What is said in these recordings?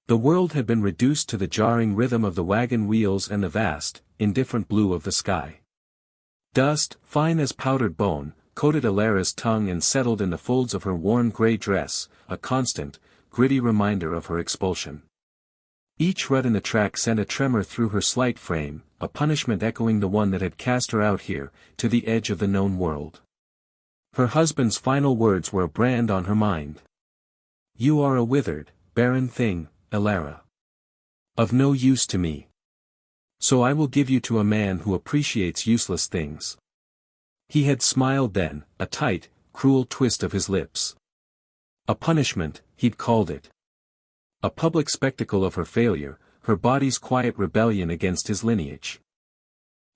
The world had been reduced to the jarring rhythm of the wagon wheels and the vast, indifferent blue of the sky. Dust, fine as powdered bone, coated Ilara's tongue and settled in the folds of her worn gray dress, a constant, gritty reminder of her expulsion. Each rut in the track sent a tremor through her slight frame, a punishment echoing the one that had cast her out here, to the edge of the known world. Her husband's final words were a brand on her mind. "You are a withered, barren thing, Ilara. Of no use to me. So I will give you to a man who appreciates useless things." He had smiled then, a tight, cruel twist of his lips. A punishment, he'd called it. A public spectacle of her failure, her body's quiet rebellion against his lineage.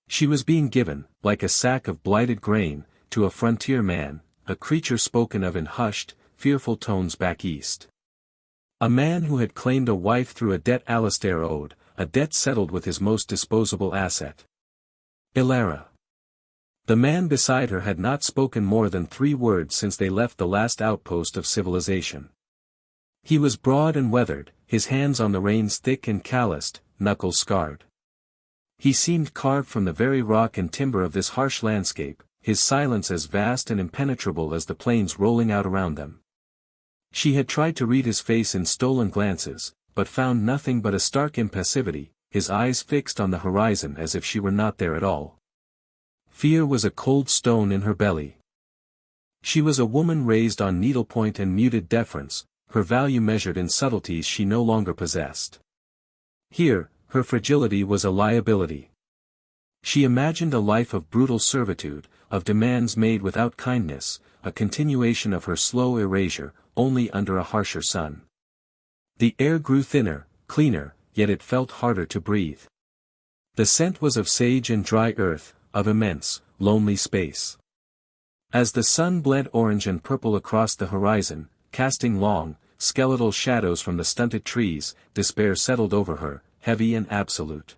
She was being given, like a sack of blighted grain, to a frontier man, a creature spoken of in hushed, fearful tones back east. A man who had claimed a wife through a debt Alistair owed, a debt settled with his most disposable asset. Ilara. The man beside her had not spoken more than 3 words since they left the last outpost of civilization. He was broad and weathered, his hands on the reins thick and calloused, knuckles scarred. He seemed carved from the very rock and timber of this harsh landscape, his silence as vast and impenetrable as the plains rolling out around them. She had tried to read his face in stolen glances, but found nothing but a stark impassivity, his eyes fixed on the horizon as if she were not there at all. Fear was a cold stone in her belly. She was a woman raised on needlepoint and muted deference, her value measured in subtleties she no longer possessed. Here, her fragility was a liability. She imagined a life of brutal servitude, of demands made without kindness, a continuation of her slow erasure, only under a harsher sun. The air grew thinner, cleaner, yet it felt harder to breathe. The scent was of sage and dry earth, of immense, lonely space. As the sun bled orange and purple across the horizon, casting long, skeletal shadows from the stunted trees, despair settled over her, heavy and absolute.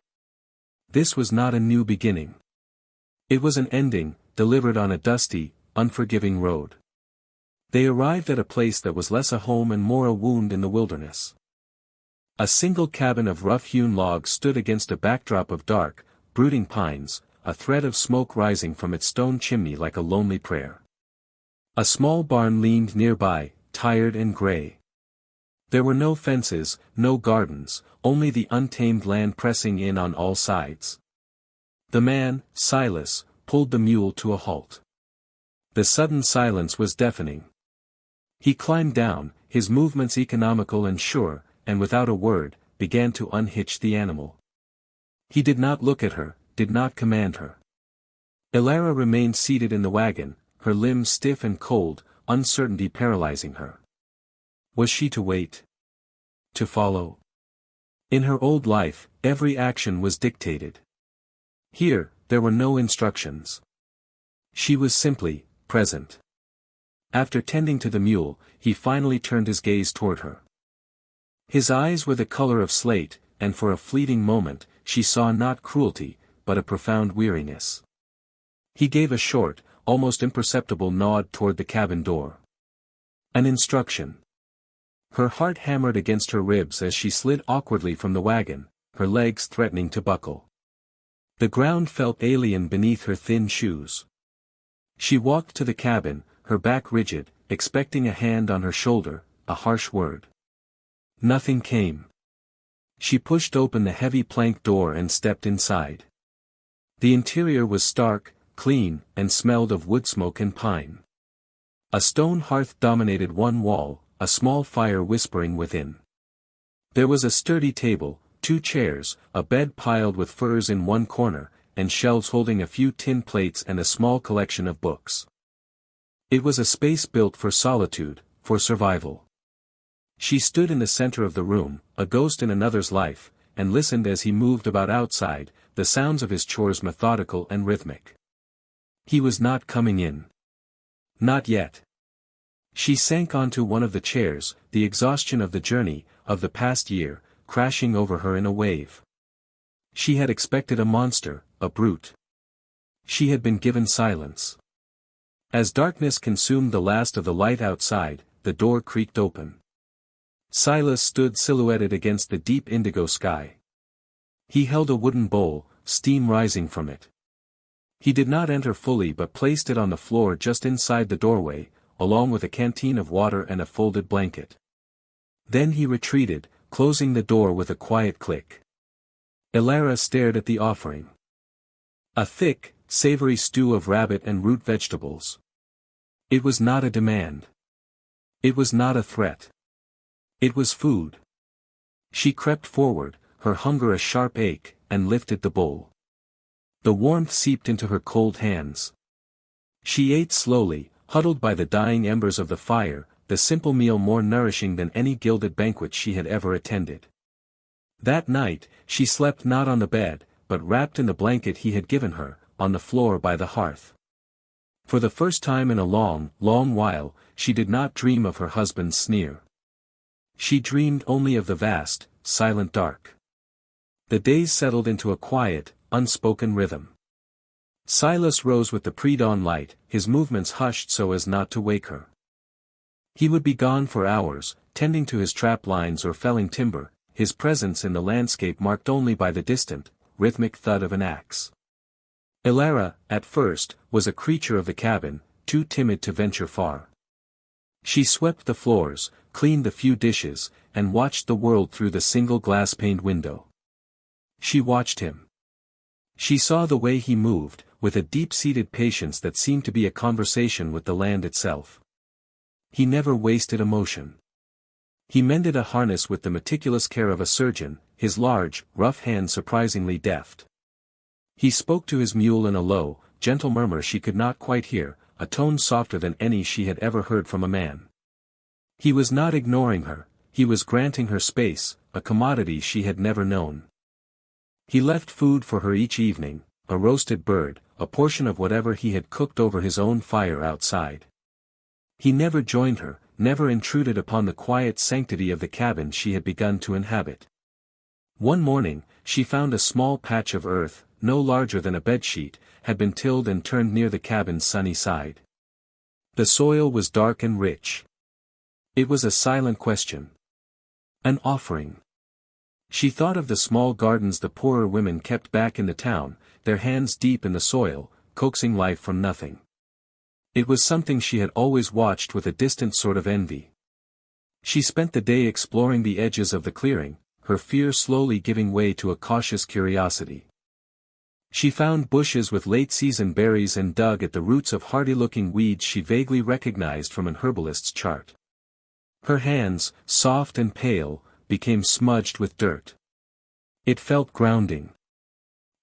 This was not a new beginning. It was an ending, delivered on a dusty, unforgiving road. They arrived at a place that was less a home and more a wound in the wilderness. A single cabin of rough-hewn logs stood against a backdrop of dark, brooding pines, a thread of smoke rising from its stone chimney like a lonely prayer. A small barn leaned nearby, tired and gray. There were no fences, no gardens, only the untamed land pressing in on all sides. The man, Silas, pulled the mule to a halt. The sudden silence was deafening. He climbed down, his movements economical and sure, and without a word, began to unhitch the animal. He did not look at her, did not command her. Ilara remained seated in the wagon, her limbs stiff and cold, uncertainty paralyzing her. Was she to wait? To follow? In her old life, every action was dictated. Here, there were no instructions. She was simply present. After tending to the mule, he finally turned his gaze toward her. His eyes were the color of slate, and for a fleeting moment, she saw not cruelty, but a profound weariness. He gave a short, almost imperceptible nod toward the cabin door. An instruction. Her heart hammered against her ribs as she slid awkwardly from the wagon, her legs threatening to buckle. The ground felt alien beneath her thin shoes. She walked to the cabin, her back rigid, expecting a hand on her shoulder, a harsh word. Nothing came. She pushed open the heavy plank door and stepped inside. The interior was stark, clean, and smelled of wood smoke and pine. A stone hearth dominated one wall, a small fire whispering within. There was a sturdy table, 2 chairs, a bed piled with furs in one corner, and shelves holding a few tin plates and a small collection of books. It was a space built for solitude, for survival. She stood in the center of the room, a ghost in another's life, and listened as he moved about outside, the sounds of his chores methodical and rhythmic. He was not coming in. Not yet. She sank onto one of the chairs, the exhaustion of the journey, of the past year, crashing over her in a wave. She had expected a monster, a brute. She had been given silence. As darkness consumed the last of the light outside, the door creaked open. Silas stood silhouetted against the deep indigo sky. He held a wooden bowl, steam rising from it. He did not enter fully but placed it on the floor just inside the doorway, along with a canteen of water and a folded blanket. Then he retreated, closing the door with a quiet click. Elara stared at the offering. A thick, savory stew of rabbit and root vegetables. It was not a demand. It was not a threat. It was food. She crept forward, her hunger a sharp ache, and lifted the bowl. The warmth seeped into her cold hands. She ate slowly, huddled by the dying embers of the fire, the simple meal more nourishing than any gilded banquet she had ever attended. That night, she slept not on the bed, but wrapped in the blanket he had given her, on the floor by the hearth. For the first time in a long, long while, she did not dream of her husband's sneer. She dreamed only of the vast, silent dark. The days settled into a quiet, unspoken rhythm. Silas rose with the pre-dawn light, his movements hushed so as not to wake her. He would be gone for hours, tending to his trap lines or felling timber, his presence in the landscape marked only by the distant, rhythmic thud of an axe. Elara, at first, was a creature of the cabin, too timid to venture far. She swept the floors, cleaned the few dishes, and watched the world through the single glass-paned window. She watched him. She saw the way he moved, with a deep-seated patience that seemed to be a conversation with the land itself. He never wasted emotion. He mended a harness with the meticulous care of a surgeon, his large, rough hand surprisingly deft. He spoke to his mule in a low, gentle murmur she could not quite hear, a tone softer than any she had ever heard from a man. He was not ignoring her, he was granting her space, a commodity she had never known. He left food for her each evening, a roasted bird, a portion of whatever he had cooked over his own fire outside. He never joined her, never intruded upon the quiet sanctity of the cabin she had begun to inhabit. One morning, she found a small patch of earth, no larger than a bedsheet, had been tilled and turned near the cabin's sunny side. The soil was dark and rich. It was a silent question. An offering. She thought of the small gardens the poorer women kept back in the town, their hands deep in the soil, coaxing life from nothing. It was something she had always watched with a distant sort of envy. She spent the day exploring the edges of the clearing, her fear slowly giving way to a cautious curiosity. She found bushes with late-season berries and dug at the roots of hardy-looking weeds she vaguely recognized from an herbalist's chart. Her hands, soft and pale, became smudged with dirt. It felt grounding.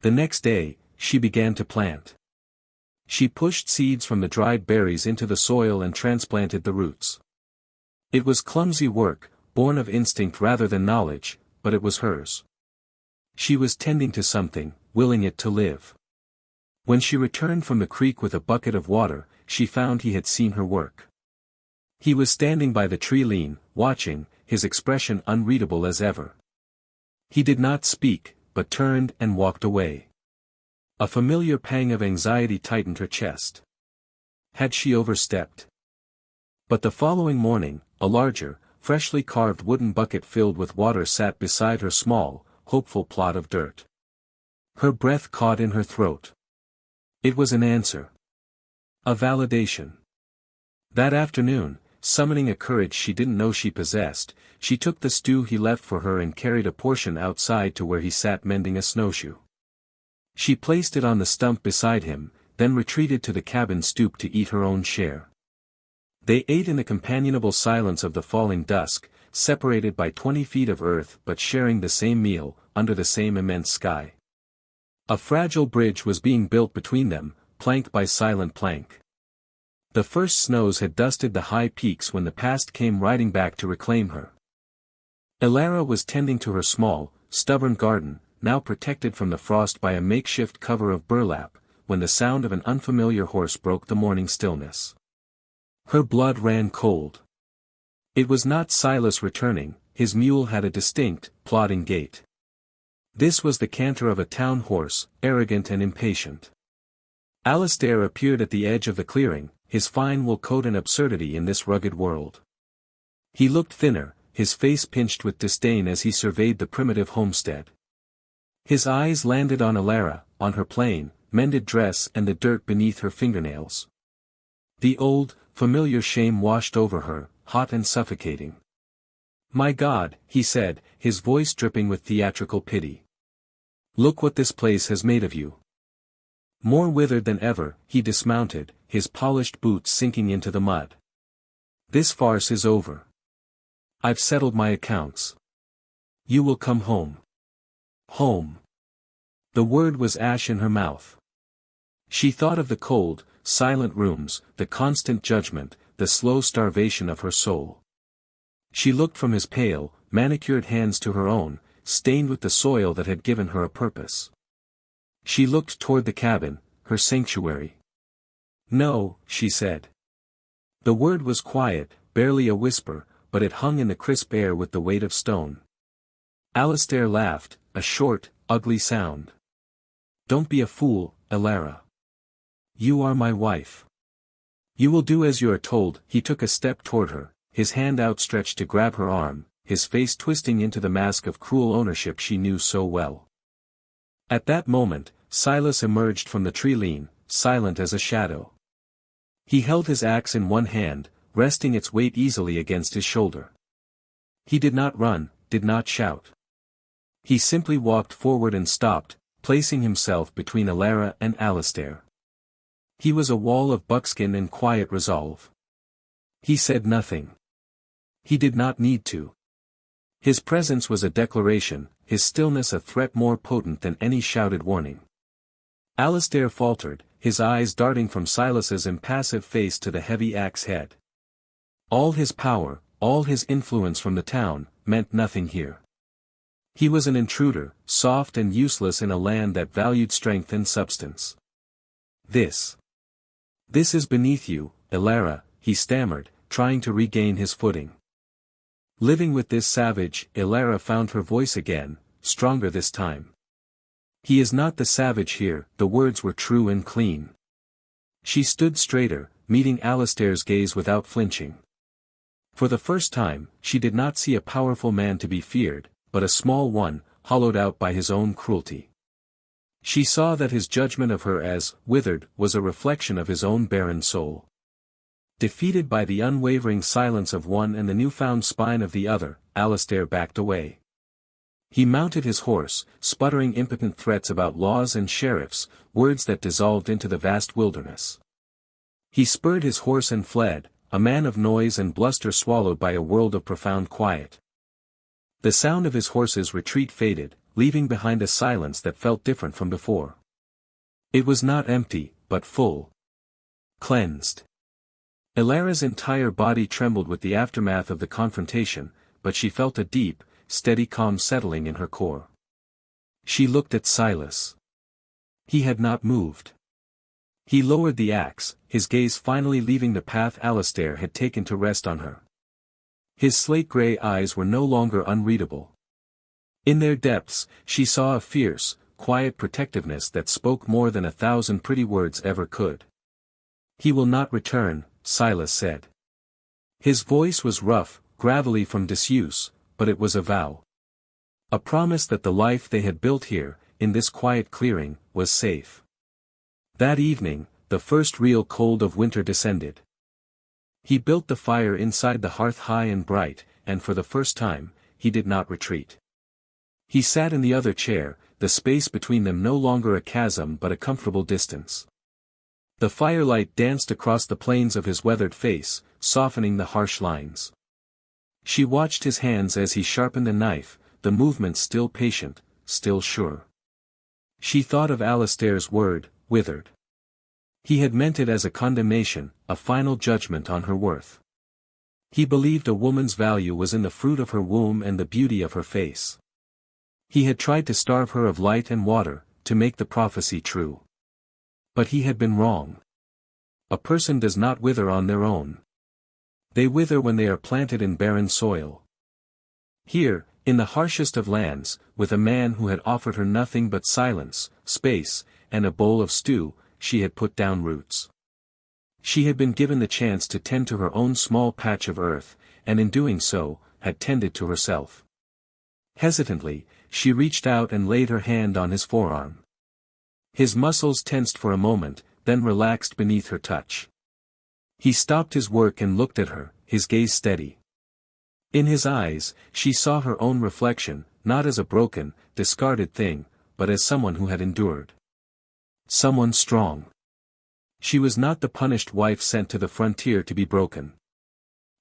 The next day, she began to plant. She pushed seeds from the dried berries into the soil and transplanted the roots. It was clumsy work, born of instinct rather than knowledge, but it was hers. She was tending to something, willing it to live. When she returned from the creek with a bucket of water, she found he had seen her work. He was standing by the tree lean, watching, his expression unreadable as ever. He did not speak, but turned and walked away. A familiar pang of anxiety tightened her chest. Had she overstepped? But the following morning, a larger, freshly carved wooden bucket filled with water sat beside her small, hopeful plot of dirt. Her breath caught in her throat. It was an answer. A validation. That afternoon, summoning a courage she didn't know she possessed, she took the stew he left for her and carried a portion outside to where he sat mending a snowshoe. She placed it on the stump beside him, then retreated to the cabin stoop to eat her own share. They ate in the companionable silence of the falling dusk, separated by 20 feet of earth but sharing the same meal, under the same immense sky. A fragile bridge was being built between them, plank by silent plank. The first snows had dusted the high peaks when the past came riding back to reclaim her. Elara was tending to her small, stubborn garden, now protected from the frost by a makeshift cover of burlap, when the sound of an unfamiliar horse broke the morning stillness. Her blood ran cold. It was not Silas returning, his mule had a distinct, plodding gait. This was the canter of a town horse, arrogant and impatient. Alistair appeared at the edge of the clearing, his fine wool coat an absurdity in this rugged world. He looked thinner, his face pinched with disdain as he surveyed the primitive homestead. His eyes landed on Alara, on her plain, mended dress and the dirt beneath her fingernails. The old, familiar shame washed over her, hot and suffocating. "My God," he said, his voice dripping with theatrical pity. "Look what this place has made of you." More withered than ever, he dismounted, his polished boots sinking into the mud. "This farce is over. I've settled my accounts. You will come home." Home. The word was ash in her mouth. She thought of the cold, silent rooms, the constant judgment, the slow starvation of her soul. She looked from his pale, manicured hands to her own, stained with the soil that had given her a purpose. She looked toward the cabin, her sanctuary. "No," she said. The word was quiet, barely a whisper, but it hung in the crisp air with the weight of stone. Alistair laughed, a short, ugly sound. "Don't be a fool, Alara. You are my wife. You will do as you are told." He took a step toward her, his hand outstretched to grab her arm, his face twisting into the mask of cruel ownership she knew so well. At that moment, Silas emerged from the tree-lean, silent as a shadow. He held his axe in one hand, resting its weight easily against his shoulder. He did not run, did not shout. He simply walked forward and stopped, placing himself between Alara and Alistair. He was a wall of buckskin and quiet resolve. He said nothing. He did not need to. His presence was a declaration, his stillness a threat more potent than any shouted warning. Alistair faltered, his eyes darting from Silas's impassive face to the heavy axe head. All his power, all his influence from the town, meant nothing here. He was an intruder, soft and useless in a land that valued strength and substance. This is beneath you, Alara," he stammered, trying to regain his footing. Living with this savage, Alara found her voice again, stronger this time. "He is not the savage here," the words were true and clean. She stood straighter, meeting Alistair's gaze without flinching. For the first time, she did not see a powerful man to be feared, but a small one, hollowed out by his own cruelty. She saw that his judgment of her as withered was a reflection of his own barren soul. Defeated by the unwavering silence of one and the newfound spine of the other, Alistair backed away. He mounted his horse, sputtering impotent threats about laws and sheriffs, words that dissolved into the vast wilderness. He spurred his horse and fled, a man of noise and bluster swallowed by a world of profound quiet. The sound of his horse's retreat faded, leaving behind a silence that felt different from before. It was not empty, but full. Cleansed. Alara's entire body trembled with the aftermath of the confrontation, but she felt a deep, steady calm settling in her core. She looked at Silas. He had not moved. He lowered the axe, his gaze finally leaving the path Alistair had taken to rest on her. His slate-gray eyes were no longer unreadable. In their depths, she saw a fierce, quiet protectiveness that spoke more than 1,000 pretty words ever could. "He will not return," Silas said. His voice was rough, gravelly from disuse, but it was a vow. A promise that the life they had built here, in this quiet clearing, was safe. That evening, the first real cold of winter descended. He built the fire inside the hearth high and bright, and for the first time, he did not retreat. He sat in the other chair, the space between them no longer a chasm but a comfortable distance. The firelight danced across the planes of his weathered face, softening the harsh lines. She watched his hands as he sharpened a knife, the movement still patient, still sure. She thought of Alistair's word, withered. He had meant it as a condemnation, a final judgment on her worth. He believed a woman's value was in the fruit of her womb and the beauty of her face. He had tried to starve her of light and water, to make the prophecy true. But he had been wrong. A person does not wither on their own. They wither when they are planted in barren soil. Here, in the harshest of lands, with a man who had offered her nothing but silence, space, and a bowl of stew, she had put down roots. She had been given the chance to tend to her own small patch of earth, and in doing so, had tended to herself. Hesitantly, she reached out and laid her hand on his forearm. His muscles tensed for a moment, then relaxed beneath her touch. He stopped his work and looked at her, his gaze steady. In his eyes, she saw her own reflection, not as a broken, discarded thing, but as someone who had endured. Someone strong. She was not the punished wife sent to the frontier to be broken.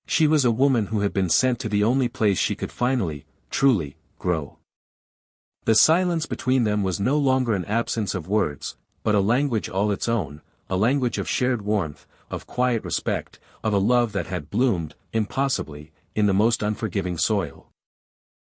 She was a woman who had been sent to the only place she could finally, truly, grow. The silence between them was no longer an absence of words, but a language all its own, a language of shared warmth, of quiet respect, of a love that had bloomed, impossibly, in the most unforgiving soil.